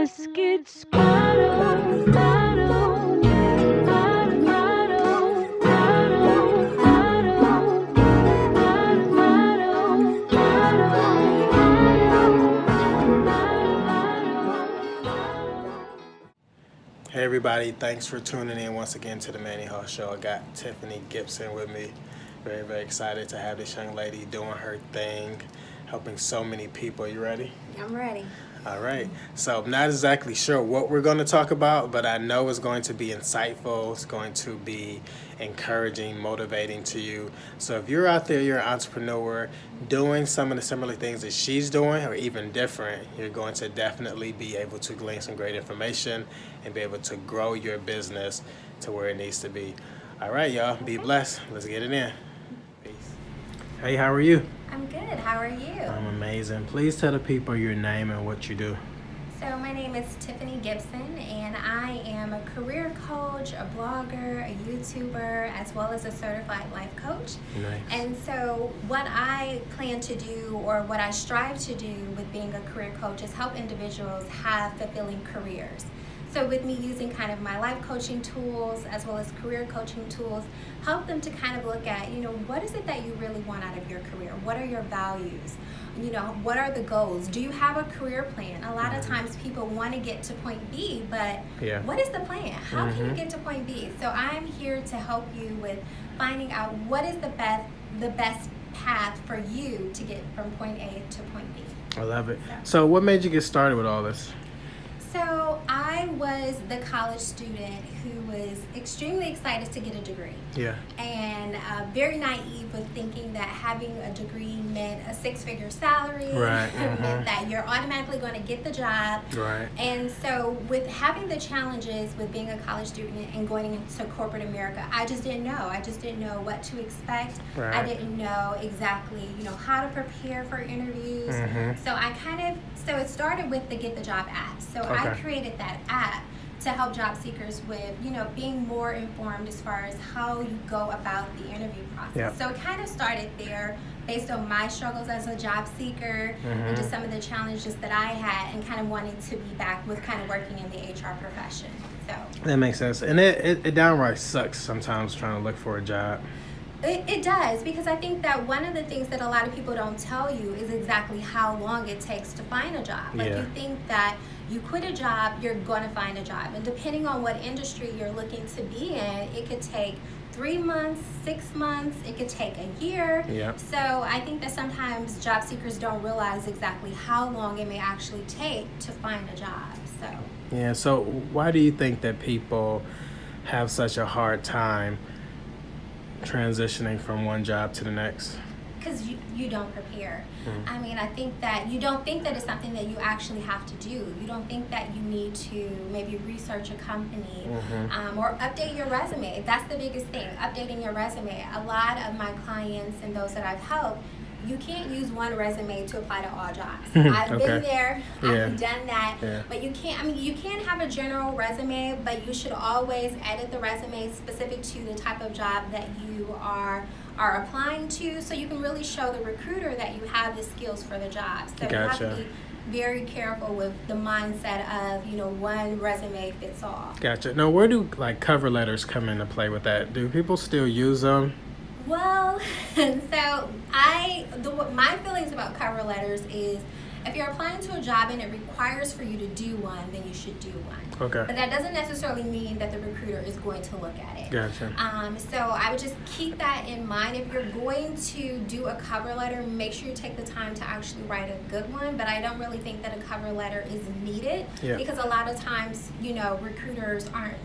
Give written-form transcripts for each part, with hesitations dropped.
Let's get started. Hey everybody, thanks for tuning in once again to the Manny Hall Show. I got Tiffany Gibson with me. Very, very excited to have this young lady doing her thing, helping so many people. You ready? I'm ready. All right. So I'm not exactly sure what we're going to talk about, but I know it's going to be insightful. It's going to be encouraging, motivating to you. So if you're out there, you're an entrepreneur doing some of the similar things that she's doing or even different, you're going to definitely be able to glean some great information and be able to grow your business to where it needs to be. All right, y'all. Be blessed. Let's get it in. Peace. Hey, how are you? I'm good. How are you? I'm amazing. Please tell the people your name and what you do. So my name is Tiffany Gibson, and I am a career coach, a blogger, a YouTuber, as well as a certified life coach. Nice. And so what I plan to do, or what I strive to do with being a career coach, is help individuals have fulfilling careers. So with me using kind of my life coaching tools as well as career coaching tools, help them to kind of look at, what is it that you really want out of your career? What are your values? What are the goals? Do you have a career plan? A lot of times people want to get to point B, but what is the plan? How can you get to point B? So I'm here to help you with finding out what is the best path for you to get from point A to point B. I love it. So what made you get started with all this? So I was the college student who was extremely excited to get a degree. Yeah. And very naive with thinking that having a degree meant a six-figure salary. Right. Meant that you're automatically going to get the job. Right. And so with having the challenges with being a college student and going into corporate America, I just didn't know. I just didn't know what to expect. Right. I didn't know exactly, how to prepare for interviews. So it started with the Get the Job app. So I created that app to help job seekers with, being more informed as far as how you go about the interview process. Yep. So it kind of started there based on my struggles as a job seeker and just some of the challenges that I had, and kind of wanting to be back with kind of working in the HR profession. So that makes sense. And it downright sucks sometimes trying to look for a job. It does, because I think that one of the things that a lot of people don't tell you is exactly how long it takes to find a job. Like you think that you quit a job, you're going to find a job. And depending on what industry you're looking to be in, it could take 3 months, 6 months, it could take a year. Yep. So I think that sometimes job seekers don't realize exactly how long it may actually take to find a job. So why do you think that people have such a hard time transitioning from one job to the next? Because you don't prepare. I mean, I think that you don't think that it's something that you actually have to do. You don't think that you need to maybe research a company or update your resume. That's the biggest thing, updating your resume. A lot of my clients and those that I've helped, you can't use one resume to apply to all jobs. I've been there, I've done that, but you can have a general resume, but you should always edit the resume specific to the type of job that you are applying to, so you can really show the recruiter that you have the skills for the job. So you have to be very careful with the mindset of, one resume fits all. Gotcha. Now, where do cover letters come into play with that? Do people still use them? Well, so my feelings about cover letters is, if you're applying to a job and it requires for you to do one, then you should do one. Okay. But that doesn't necessarily mean that the recruiter is going to look at it. Gotcha. So I would just keep that in mind. If you're going to do a cover letter, make sure you take the time to actually write a good one. But I don't really think that a cover letter is needed because a lot of times, recruiters aren't,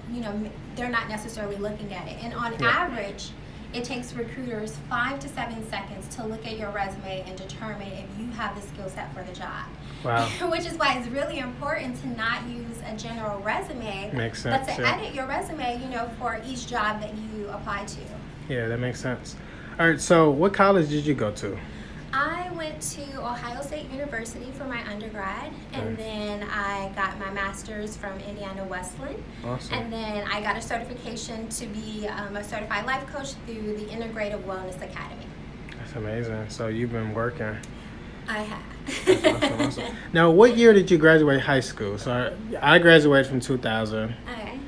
they're not necessarily looking at it. And on average, it takes recruiters 5 to 7 seconds to look at your resume and determine if you have the skill set for the job. Wow. Which is why it's really important to not use a general resume, makes sense, but to edit your resume, for each job that you apply to. Yeah, that makes sense. All right, so what college did you go to? I went to Ohio State University for my undergrad, and then I got my master's from Indiana Wesleyan. Awesome. And then I got a certification to be a certified life coach through the Integrative Wellness Academy. That's amazing. So you've been working. I have. That's awesome, awesome. Now, what year did you graduate high school? So I graduated from 2000 Okay.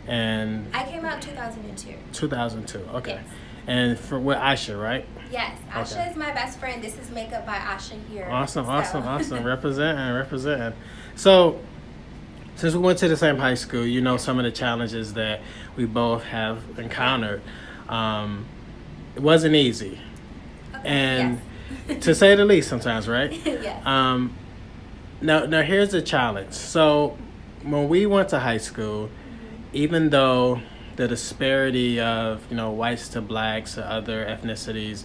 and I came out 2002. 2002. Okay. Yes. And for with Aisha, right? Yes. Asha Okay. is my best friend. This is makeup by Asha here. Awesome, So- awesome. Representing. So, since we went to the same high school, you know some of the challenges that we both have encountered. It wasn't easy, Okay, and yes. to say the least, sometimes, right? Yes. Now here's the challenge. So, when we went to high school, even though the disparity of whites to blacks to other ethnicities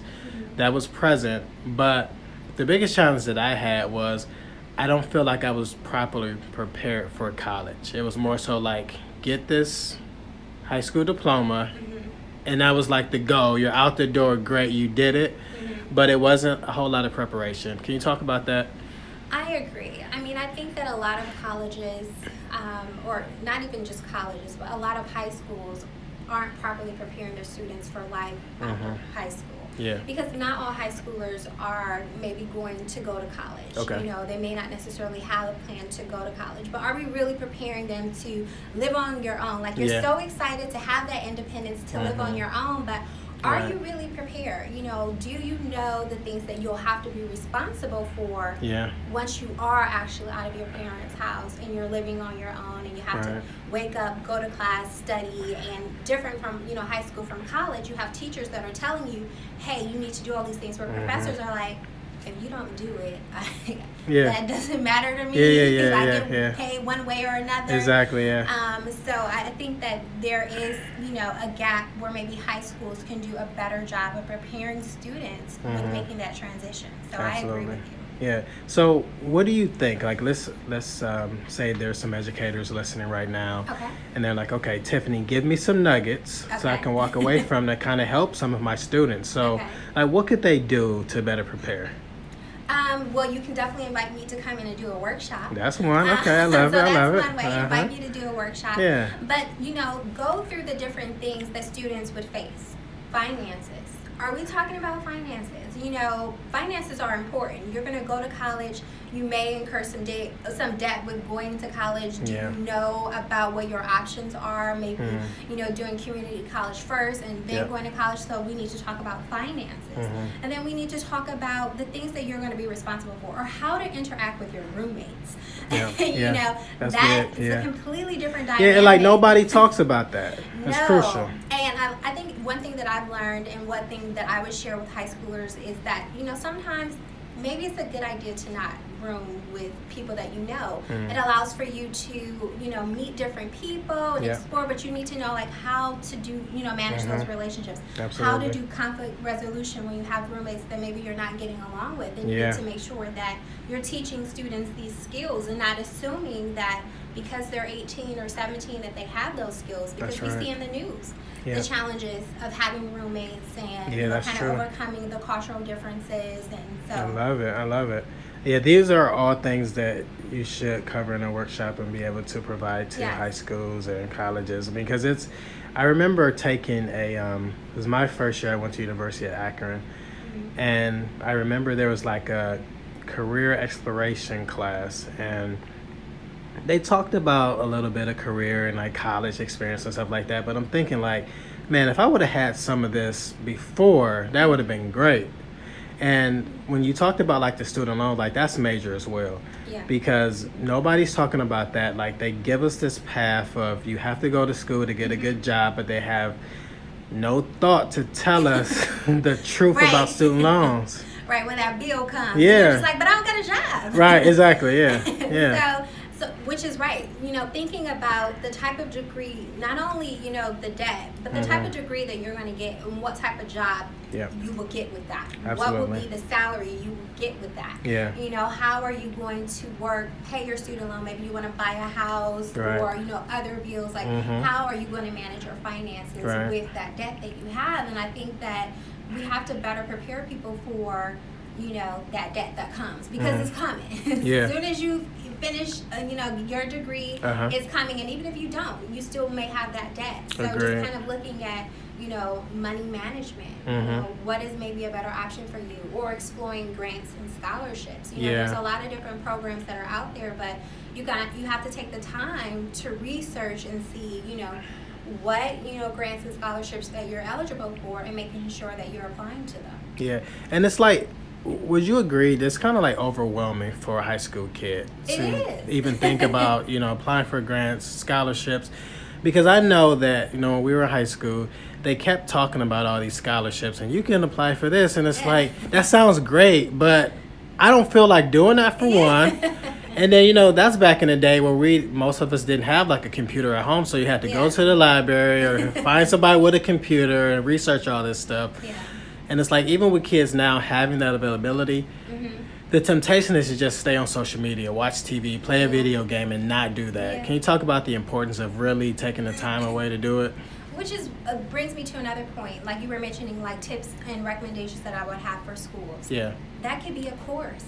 that was present, but the biggest challenge that I had was I don't feel like I was properly prepared for college. It was more so like get this high school diploma, and that was like the goal. You're out the door, great, you did it, but it wasn't a whole lot of preparation. Can you talk about that? I agree. I mean, I think that a lot of colleges, or not even just colleges, but a lot of high schools aren't properly preparing their students for life after high school. Yeah. Because not all high schoolers are maybe going to go to college. Okay. They may not necessarily have a plan to go to college, but are we really preparing them to live on your own? Like, you're Yeah. so excited to have that independence to live on your own, but are Right. you really prepared? Do you know the things that you'll have to be responsible for Yeah. once you are actually out of your parents' house and you're living on your own, and you have Right. to wake up, go to class, study, and different from high school, from college, you have teachers that are telling you, hey, you need to do all these things, where professors are like, if you don't do it, Yeah. that doesn't matter to me. Yeah, I yeah, get yeah. paid one way or another. Exactly. Yeah. So I think that there is, a gap where maybe high schools can do a better job of preparing students with making that transition. So I agree with you. Yeah. So, what do you think? Like, let's say there's some educators listening right now, Okay. and they're like, "Okay, Tiffany, give me some nuggets so I Okay. can walk away from that kind of help some of my students." So, Okay. like, what could they do to better prepare? Well, you can definitely invite me to come in and do a workshop. That's one. Okay, I love it. I love it. That's one way. Invite me to do a workshop. Yeah. But, go through the different things that students would face. Finances. Are we talking about finances? Finances are important. You're going to go to college. You may incur some debt with going to college. Do Yeah. you know about what your options are? Maybe, doing community college first and then Yep. going to college. So we need to talk about finances. And then we need to talk about the things that you're going to be responsible for, or how to interact with your roommates. Yeah. That's That good. is Yeah. a completely different Yeah, dynamic. and like nobody talks about that. That's No. crucial. And I think one thing that I've learned, and one thing that I would share with high schoolers, is that, sometimes maybe it's a good idea to not room with people that you know. It allows for you to, meet different people and Yeah. explore, but you need to know, like, how to do, manage those relationships. How Absolutely. to do conflict resolution when you have roommates that maybe you're not getting along with. And you Yeah. need to make sure that you're teaching students these skills and not assuming that because they're 18 or 17 that they have those skills, because That's we right. see in the news Yeah. the challenges of having roommates and Yeah, that's kind true. of overcoming the cultural differences. And so I love it. Yeah, these are all things that you should cover in a workshop and be able to provide to Yes. high schools and colleges, because I remember taking it was my first year. I went to University of Akron, and I remember there was like a career exploration class, and they talked about a little bit of career and like college experience and stuff like that, but I'm thinking like, man, if I would have had some of this before, that would have been great. And when you talked about like the student loan, like that's major as well. Yeah. Because nobody's talking about that. Like they give us this path of you have to go to school to get a good job, but they have no thought to tell us the truth Right. about student loans. right when that bill comes, Yeah. you're just like, but I don't got a job. Right, exactly, yeah. Yeah. So, which is right. Thinking about the type of degree, not only, the debt, but the type of degree that you're going to get and what type of job Yeah. you will get with that. What Absolutely. will be the salary you will get with that? Yeah. How are you going to work, pay your student loan? Maybe you want to buy a house Right. or, other bills. Like, how are you going to manage your finances Right. with that debt that you have? And I think that we have to better prepare people for, that debt that comes, because it's coming. Yeah. As soon as you finish, your degree Uh-huh. is coming, and even if you don't, you still may have that debt. So Agreed. just kind of looking at, money management. What is maybe a better option for you, or exploring grants and scholarships. There's a lot of different programs that are out there, but you have to take the time to research and see, what grants and scholarships that you're eligible for, and making sure that you're applying to them. Yeah, and it's like, would you agree, it's kind of like overwhelming for a high school kid to even think about, applying for grants, scholarships? Because I know that, when we were in high school, they kept talking about all these scholarships, and you can apply for this, and it's like, that sounds great, but I don't feel like doing that for one. And then, that's back in the day where most of us didn't have like a computer at home, so you had to go to the library or find somebody with a computer and research all this stuff. Yeah. And it's like, even with kids now having that availability, the temptation is to just stay on social media, watch TV, play a video game, and not do that. Yeah. Can you talk about the importance of really taking the time away to do it? Which brings me to another point. Like you were mentioning, like tips and recommendations that I would have for schools. Yeah. That could be a course.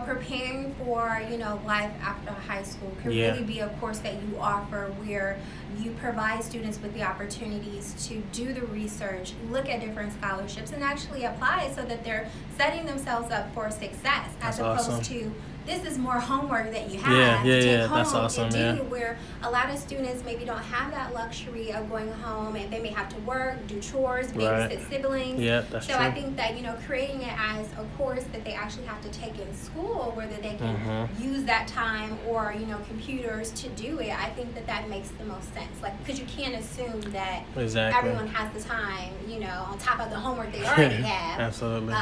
Preparing for, life after high school could really be a course that you offer, where you provide students with the opportunities to do the research, look at different scholarships, and actually apply it so that they're setting themselves up for success, as opposed to, this is more homework that you have to take home and do, where a lot of students maybe don't have that luxury of going home, and they may have to work, do chores, babysit siblings. Yeah, that's true. I think that, creating it as a course that they actually have to take in school, where they can use that time, or, computers to do it, I think that makes the most sense. Like, because you can't assume that everyone has the time, on top of the homework they already have. Absolutely.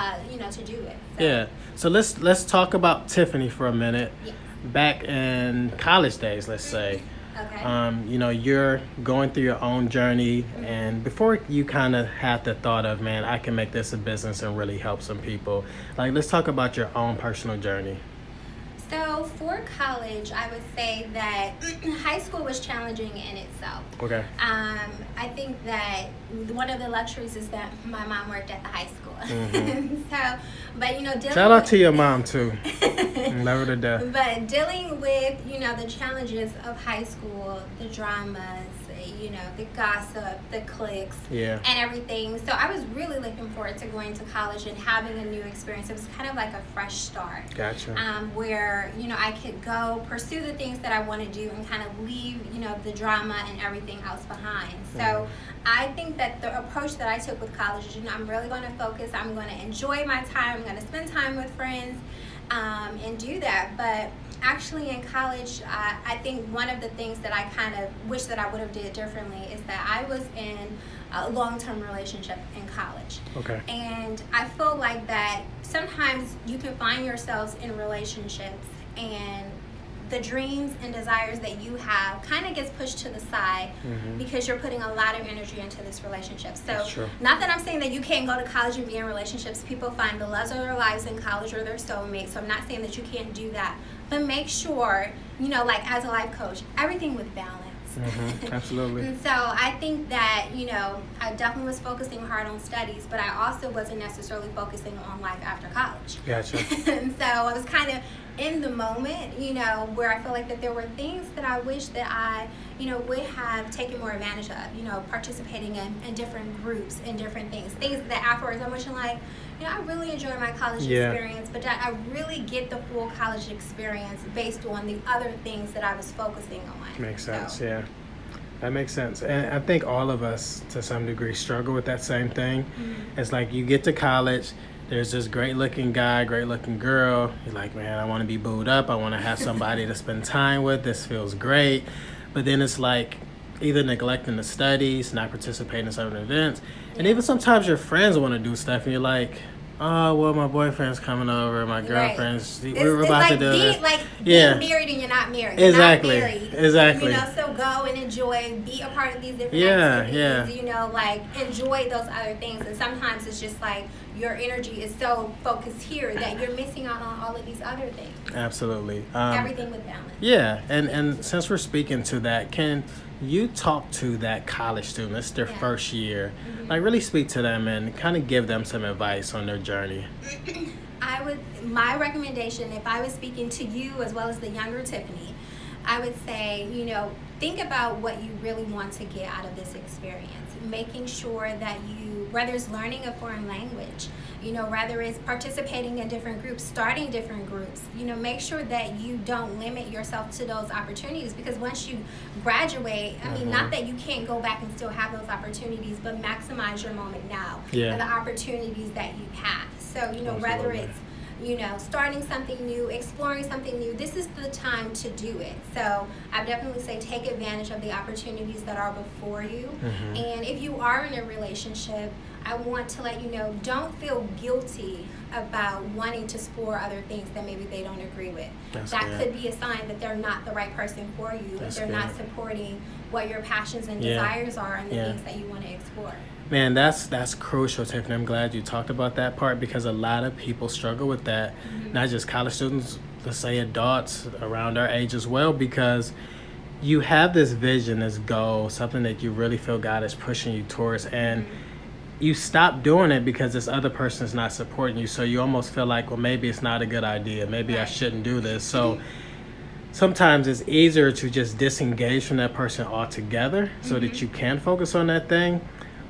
To do it. So. Yeah. So let's talk about Tiffany for a minute. Yes. Back in college days, let's say. Okay. You're going through your own journey, and before you kind of had the thought of, man, I can make this a business and really help some people. Like, let's talk about your own personal journey. So for college, I would say that high school was challenging in itself. Okay. I think that one of the luxuries is that my mom worked at the high school. Dealing shout out to your mom too. Love her to death. But dealing with, the challenges of high school, the dramas, the gossip, the cliques, and everything. So I was really looking forward to going to college and having a new experience. It was kind of like a fresh start. Gotcha. Where, I could go pursue the things that I want to do and kind of leave, the drama and everything else behind. So I think that the approach that I took with college is, I'm really going to focus. I'm going to enjoy my time. I'm going to spend time with friends and do that. But actually in college, I think one of the things that I kind of wish that I would have did differently is that I was in a long-term relationship in college. Okay. And I feel like that sometimes you can find yourselves in relationships, and the dreams and desires that you have kind of gets pushed to the side because you're putting a lot of energy into this relationship. So not that I'm saying that you can't go to college and be in relationships. People find the loves of their lives in college, or their soulmate. So I'm not saying that you can't do that. But make sure, like as a life coach, everything with balance. Absolutely. And so I think that, I definitely was focusing hard on studies, but I also wasn't necessarily focusing on life after college. Gotcha. And so I was kind of in the moment, where I feel like that there were things that I wish that I, would have taken more advantage of, participating in different groups and different things that afterwards I'm wishing like, I really enjoy my college experience, but I really get the full college experience based on the other things that I was focusing on. Makes sense, yeah. That makes sense. And I think all of us, to some degree, struggle with that same thing. It's like you get to college, there's this great-looking guy, great-looking girl. You're like, man, I want to be booed up. I want to have somebody to spend time with. This feels great. But then it's like either neglecting the studies, not participating in certain events. And even sometimes your friends want to do stuff, and you're like, oh, well, my boyfriend's coming over, my girlfriend's, we're about to do this. Like being married and you're not married. Exactly. You're not married. Exactly. So go and enjoy, be a part of these different activities, enjoy those other things. And sometimes it's just like your energy is so focused here that you're missing out on all of these other things. Absolutely. Everything with balance. Yeah, and since we're speaking to that, can you talk to that college student? It's their first year. Like, really speak to them and kind of give them some advice on their journey. My recommendation, if I was speaking to you as well as the younger Tiffany, I would say, think about what you really want to get out of this experience. Making sure that whether it's learning a foreign language, whether it's participating in different groups, starting different groups, make sure that you don't limit yourself to those opportunities, because once you graduate, not that you can't go back and still have those opportunities, but maximize your moment now and the opportunities that you have. So, whether it's starting something new, exploring something new, this is the time to do it. So I definitely say take advantage of the opportunities that are before you. And if you are in a relationship, I want to let you know, don't feel guilty about wanting to explore other things that maybe they don't agree with. That could be a sign that they're not the right person for you, if they're not supporting what your passions and desires are and the things that you want to explore. Man, that's crucial, Tiffany. I'm glad you talked about that part, because a lot of people struggle with that. Not just college students, let's say adults around our age as well, because you have this vision, this goal, something that you really feel God is pushing you towards, and you stop doing it because this other person is not supporting you. So you almost feel like, well, maybe it's not a good idea. Maybe I shouldn't do this. So sometimes it's easier to just disengage from that person altogether so that you can focus on that thing.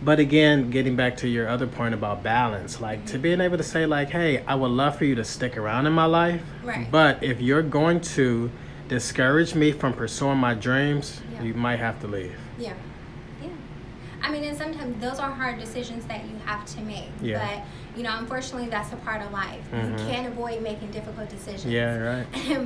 But again, getting back to your other point about balance, like to being able to say like, hey, I would love for you to stick around in my life, but if you're going to discourage me from pursuing my dreams, you might have to leave. And sometimes those are hard decisions that you have to make. But, unfortunately, that's a part of life. You can't avoid making difficult decisions.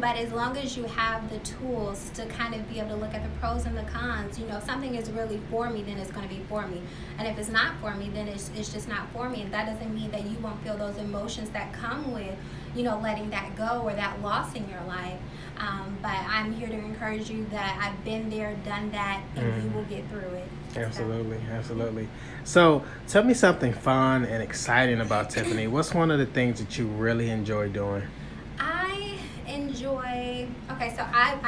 But as long as you have the tools to kind of be able to look at the pros and the cons, if something is really for me, then it's going to be for me. And if it's not for me, then it's just not for me. And that doesn't mean that you won't feel those emotions that come with, letting that go or that loss in your life. But I'm here to encourage you that I've been there, done that, and you will get through it. Absolutely. So tell me something fun and exciting about Tiffany. What's one of the things that you really enjoy doing? I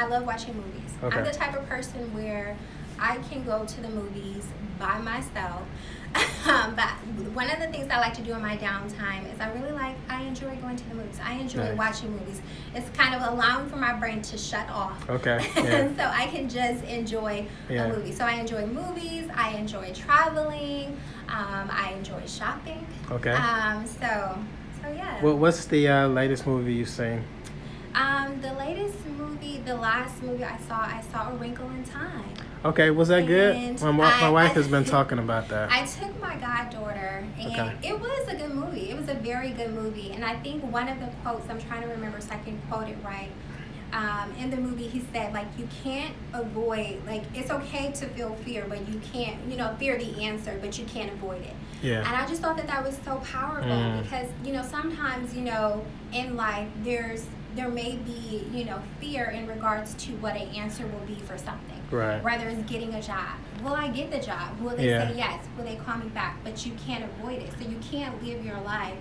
love watching movies. I'm the type of person where I can go to the movies by myself. But one of the things I like to do in my downtime is I enjoy going to the movies. I enjoy watching movies. It's kind of allowing for my brain to shut off. So I can just enjoy a movie. So I enjoy movies. I enjoy traveling. I enjoy shopping. So yeah. Well, what's the latest movie you've seen? The last movie I saw A Wrinkle in Time. Okay, was that good? My wife has been talking about that. I took my goddaughter, and it was a good movie. It was a very good movie. And I think one of the quotes, I'm trying to remember so I can quote it right, in the movie he said, you can't avoid, it's okay to feel fear, but you can't, fear the answer, but you can't avoid it. And I just thought that was so powerful because, sometimes, in life, there may be, fear in regards to what an answer will be for something. Whether it's getting a job. Will I get the job? Will they say yes? Will they call me back? But you can't avoid it. So you can't live your life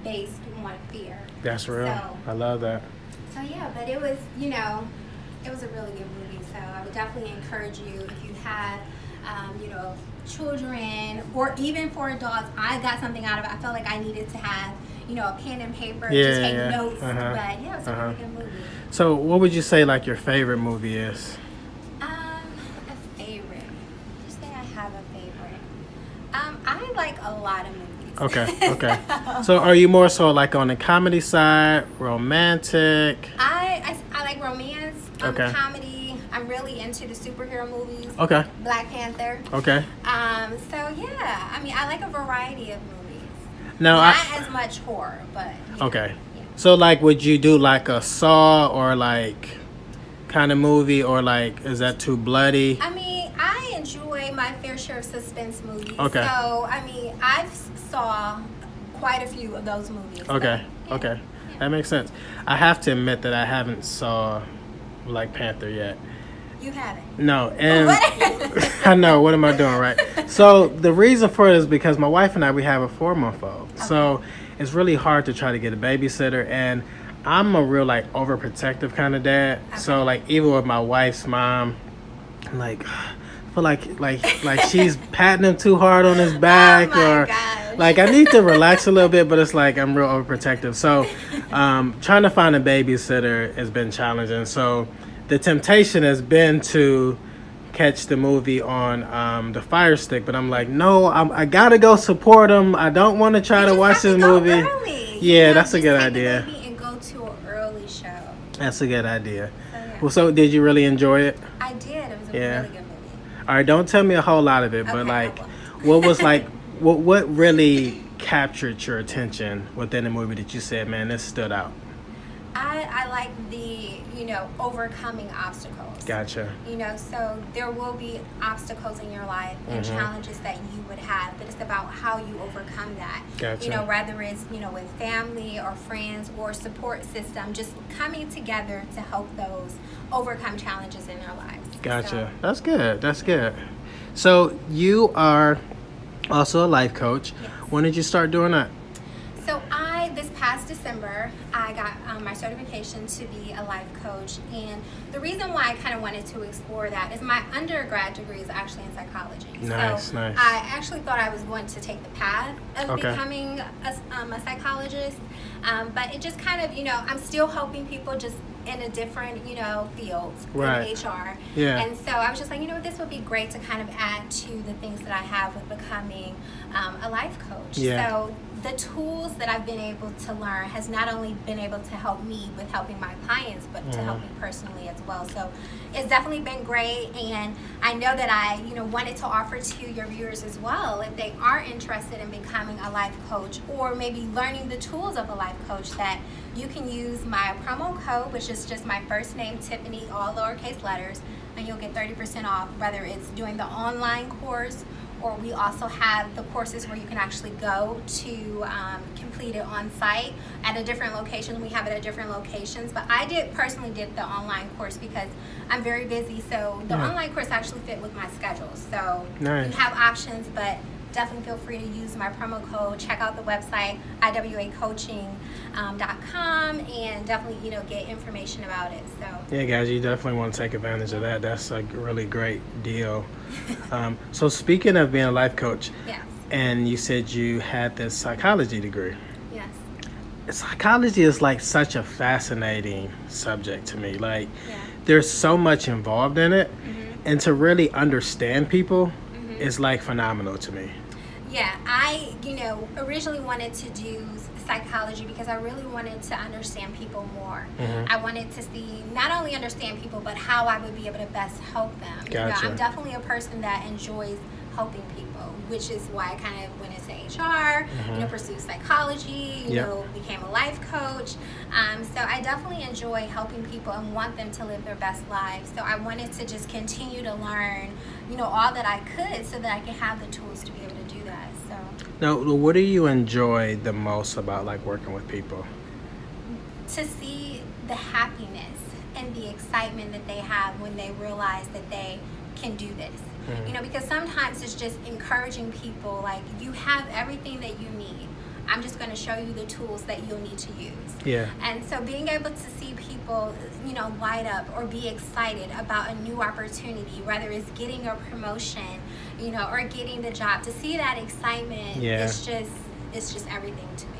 based on fear. That's real. I love that. So yeah, but it was, it was a really good movie. So I would definitely encourage you, if you have, children, or even for adults, I got something out of it. I felt like I needed to have, a pen and paper to take notes. But yeah, it was a really good movie. So what would you say your favorite movie is? A favorite. Just say I have a favorite. I like a lot of movies. Okay. So are you more so on the comedy side, romantic? I like romance, comedy. I'm really into the superhero movies. Black Panther. So yeah, I like a variety of movies. Not as much horror, but yeah. So would you do a Saw or kind of movie, or is that too bloody? I enjoy my fair share of suspense movies. So I've saw quite a few of those movies. That makes sense. I have to admit that I haven't saw Black Panther yet. You haven't? No, and I know, what am I doing, right? So the reason for it is because my wife and I, we have a 4-month-old. So it's really hard to try to get a babysitter, and I'm a real overprotective kind of dad. So even with my wife's mom, I feel like she's patting him too hard on his back, I need to relax a little bit, but it's I'm real overprotective. So trying to find a babysitter has been challenging. So the temptation has been to catch the movie on the Fire Stick, but I'm like, no, I gotta go support them. I don't want to try to watch this movie. Early. Yeah, that's a good idea. The movie and go to an early show. That's a good idea. So, yeah. Well, so did you really enjoy it? I did. It was a Yeah. really good movie. All right, don't tell me a whole lot of it, but Okay, like, I will. what was like, what really captured your attention within the movie that you said, man, this stood out? I like the, overcoming obstacles. Gotcha. So there will be obstacles in your life and challenges that you would have, but it's about how you overcome that. Gotcha. Whether it's, with family or friends or support system, just coming together to help those overcome challenges in their lives. Gotcha. So, That's good. That's good. So you are also a life coach. Yes. When did you start doing that? So this past December, I got my certification to be a life coach. And the reason why I kind of wanted to explore that is my undergrad degree is actually in psychology. Nice, so nice. I actually thought I was going to take the path of Okay. becoming a psychologist. But it just kind of, I'm still helping people just in a different, field Right. in HR. Yeah. And so I was just like, this would be great to kind of add to the things that I have with becoming a life coach. Yeah. So the tools that I've been able to learn has not only been able to help me with helping my clients, but to help me personally as well. So it's definitely been great, and I know that I, wanted to offer to your viewers as well, if they are interested in becoming a life coach or maybe learning the tools of a life coach, that you can use my promo code, which is just my first name, Tiffany, all lowercase letters, and you'll get 30% off, whether it's doing the online course, or we also have the courses where you can actually go to complete it on site at a different location. We have it at different locations, but I personally did the online course because I'm very busy, so the online course actually fit with my schedule. So Nice. you have options, but definitely feel free to use my promo code. Check out the website, iwacoaching.com, and definitely, get information about it. So Yeah, guys, you definitely want to take advantage of that. That's a really great deal. So speaking of being a life coach, yes, and you said you had this psychology degree. yes, Psychology is like such a fascinating subject to me. Like, yeah, there's so much involved in it, and to really understand people is like phenomenal to me. yeah. I, originally wanted to do psychology because I really wanted to understand people more. I wanted to see, not only understand people, but how I would be able to best help them. Gotcha. I'm definitely a person that enjoys helping people, which is why I kind of went into HR, pursued psychology, became a life coach. So I definitely enjoy helping people and want them to live their best lives. So I wanted to just continue to learn, all that I could, so that I could have the tools to be able to do that. So Now, what do you enjoy the most about like working with people? to see the happiness and the excitement that they have when they realize that they can do this. Because sometimes it's just encouraging people, like, you have everything that you need. I'm just going to show you the tools that you'll need to use. Yeah. And so being able to see people, light up or be excited about a new opportunity, whether it's getting a promotion, or getting the job, to see that excitement, it's just everything to me.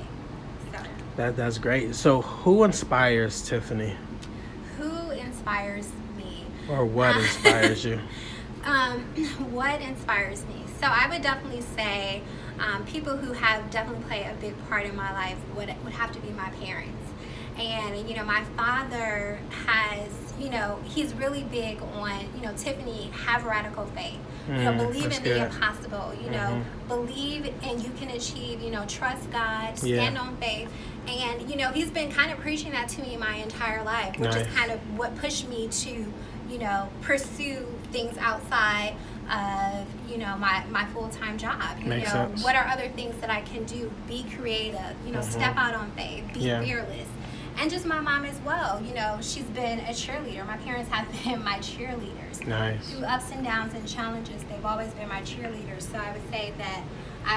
So That's great. So who inspires Tiffany? who inspires me? Or what inspires you? What inspires me? So I would definitely say people who have definitely played a big part in my life would have to be my parents. And, my father has, he's really big on, Tiffany, have radical faith. Believe that's in good. the impossible, believe and you can achieve, trust God, stand on faith. And, he's been kind of preaching that to me my entire life, which is kind of what pushed me to, pursue things outside of, my full-time job. Makes sense. What are other things that I can do? Be creative, step out on faith, be fearless. And just my mom as well, she's been a cheerleader. My parents have been my cheerleaders. Nice. Through ups and downs and challenges, they've always been my cheerleaders. So I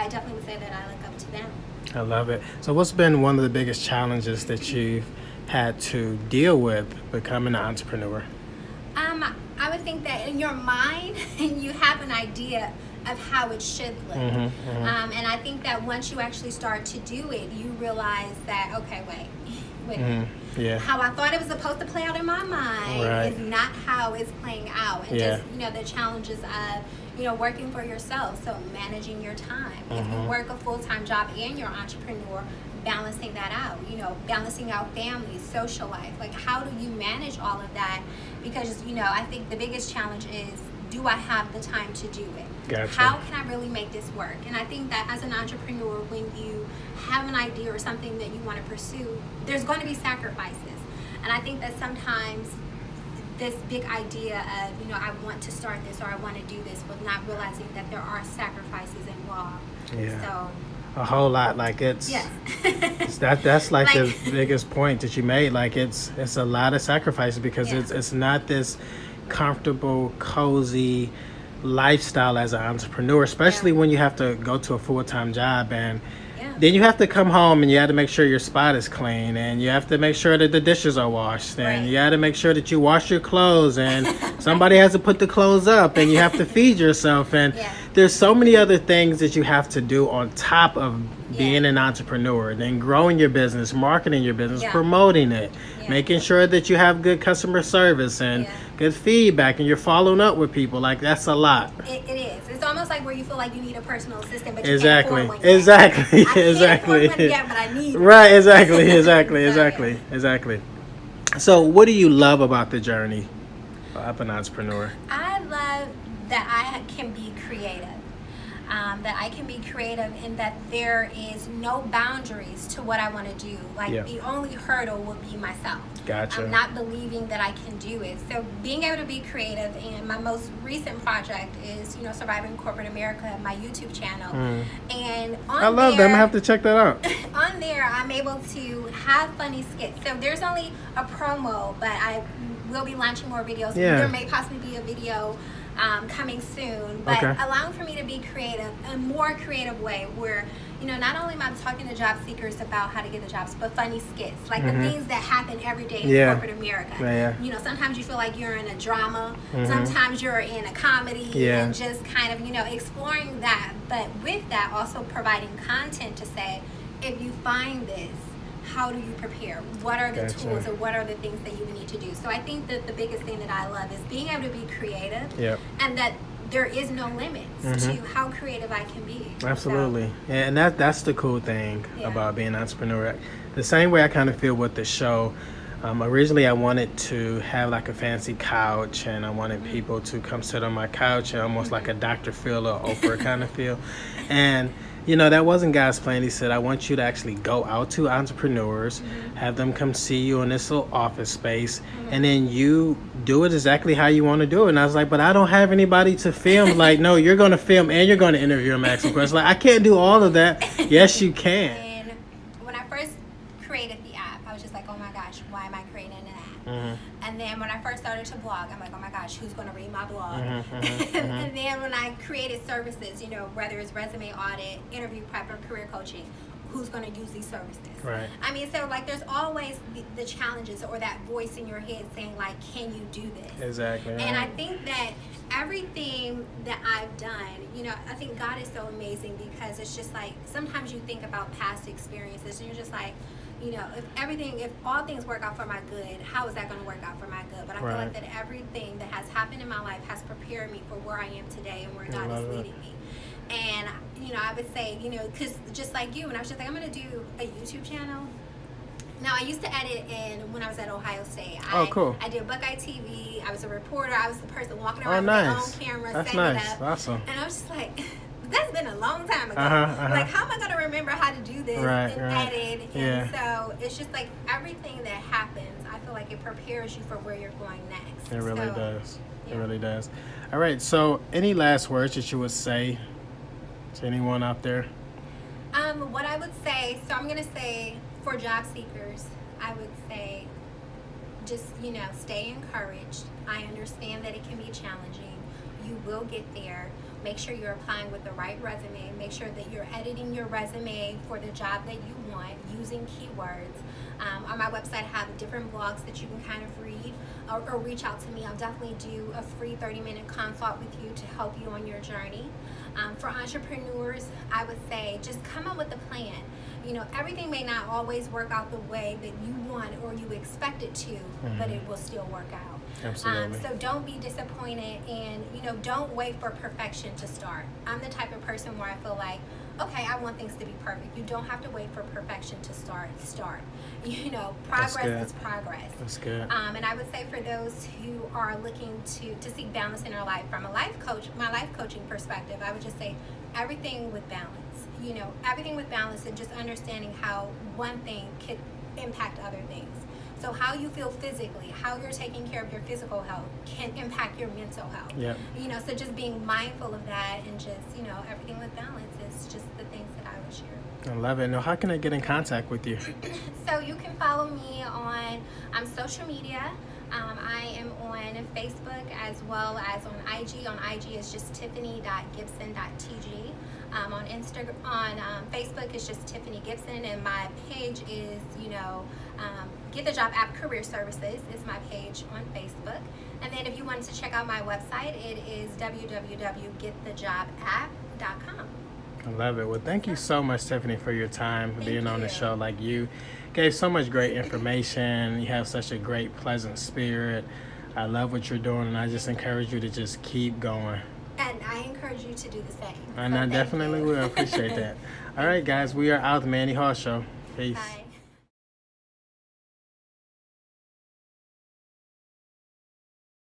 definitely would say that I look up to them. I love it. So what's been one of the biggest challenges that you've had to deal with becoming an entrepreneur? I would think that in your mind, you have an idea of how it should look. And I think that once you actually start to do it, you realize that, okay, wait. Yeah. How I thought it was supposed to play out in my mind Right. is not how it's playing out. And Yeah. just, the challenges of, working for yourself. So managing your time. If you work a full-time job and you're an entrepreneur, balancing that out, balancing out family, social life. Like, how do you manage all of that? Because, I think the biggest challenge is, do I have the time to do it? Gotcha. How can I really make this work? And I think that as an entrepreneur, when you have an idea or something that you want to pursue, there's going to be sacrifices. And I think that sometimes this big idea of, I want to start this or I want to do this, but not realizing that there are sacrifices involved. Yeah. So a whole lot. Like it's yes. that's like the biggest point that you made. Like it's a lot of sacrifices because it's not this comfortable, cozy lifestyle as an entrepreneur, especially when you have to go to a full-time job and then you have to come home and you have to make sure your spot is clean and you have to make sure that the dishes are washed and you have to make sure that you wash your clothes and somebody has to put the clothes up and you have to feed yourself and there's so many other things that you have to do on top of being an entrepreneur, then growing your business, marketing your business, promoting it, making sure that you have good customer service and good feedback and you're following up with people. Like that's a lot. It is. It's almost like where you feel like you need a personal assistant, but you Exactly. can't afford one yet. Exactly. I can't Exactly. afford one yet, but I need one. Right. Exactly. Exactly. Exactly. Exactly. So, what do you love about the journey of an entrepreneur? I love that I can be creative. That I can be creative and that there is no boundaries to what I want to do. Like the only hurdle will be myself. Gotcha. I'm not believing that I can do it. So being able to be creative, and my most recent project is, Surviving Corporate America, my YouTube channel. And I love that. I'm gonna have to check that out. On there, I'm able to have funny skits. So there's only a promo, but I will be launching more videos. There may possibly be a video coming soon, but allowing for me to be creative, a more creative way where, not only am I talking to job seekers about how to get the jobs, but funny skits, like the things that happen every day in corporate America. Sometimes you feel like you're in a drama, sometimes you're in a comedy, and just kind of, exploring that. But with that, also providing content to say, if you find this, how do you prepare? What are the tools or what are the things that you would need to do? So I think that the biggest thing that I love is being able to be creative and that there is no limits to how creative I can be. Absolutely. So, and that's the cool thing about being an entrepreneur. The same way I kind of feel with the show. Originally, I wanted to have like a fancy couch and I wanted people to come sit on my couch and almost like a Dr. Phil or Oprah kind of feel. And that wasn't God's plan. He said, I want you to actually go out to entrepreneurs, have them come see you in this little office space, and then you do it exactly how you want to do it. And I was like, but I don't have anybody to film. Like, no, you're going to film and you're going to interview and ask some questions. Like, I can't do all of that. Yes, you can. And when I first created the app, I was just like, oh my gosh, why am I creating an app? And then when I first started to blog, I'm like, oh my gosh, who's going to read my blog? And then when I created services, whether it's resume audit, interview prep, or career coaching, who's going to use these services? Right. I mean, so like there's always the challenges or that voice in your head saying like, can you do this? Exactly. And I think that everything that I've done, I think God is so amazing because it's just like sometimes you think about past experiences and you're just like, if all things work out for my good, how is that going to work out for my good? But I feel like that everything that has happened in my life has prepared me for where I am today and where God is leading me. And, I would say, because just like you, and I was just like, I'm going to do a YouTube channel. Now, I used to edit when I was at Ohio State. Cool. I did Buckeye TV. I was a reporter. I was the person walking around with their own camera, That's setting nice. it up. Awesome. And I was just like, that's been a long time ago. Like, how am I going to remember how to do this and edit? And so it's just like everything that happens, I feel like it prepares you for where you're going next. It really does. It really does. All right. So any last words that you would say to anyone out there? What I would say, so I'm going to say for job seekers, I would say just, stay encouraged. I understand that it can be challenging. You will get there. Make sure you're applying with the right resume. Make sure that you're editing your resume for the job that you want using keywords. On my website, I have different blogs that you can kind of read or reach out to me. I'll definitely do a free 30-minute consult with you to help you on your journey. For entrepreneurs, I would say just come up with a plan. You know, everything may not always work out the way that you want or you expect it to, but it will still work out. Absolutely. So don't be disappointed, and you know, don't wait for perfection to start. I'm the type of person where I feel like, okay, I want things to be perfect. You don't have to wait for perfection to start. You know, progress is progress. That's good. And I would say for those who are looking to seek balance in their life from a life coach, my life coaching perspective, I would just say everything with balance. You know, everything with balance, and just understanding how one thing could impact other things. So how you feel physically, how you're taking care of your physical health can impact your mental health. Yep. You know, so just being mindful of that, and just, you know, everything with balance is just the things that I would share. I love it. Now, how can I get in contact with you? So you can follow me on social media. I am on Facebook as well as on IG. On IG is just tiffany.gibson.tg. On Instagram, on Facebook is just Tiffany Gibson, and my page is, you know, Get the Job App Career Services is my page on Facebook. And then if you wanted to check out my website, it is www.getthejobapp.com. I love it. Well, thank you so much, Tiffany, for your time, for being on the you. show. Like, you gave so much great information. You have such a great, pleasant spirit. I love what you're doing, and I just encourage you to just keep going. And I encourage you to do the same. And I definitely will appreciate that. All right, guys, we are out, the Manny Hall Show. Peace. Bye.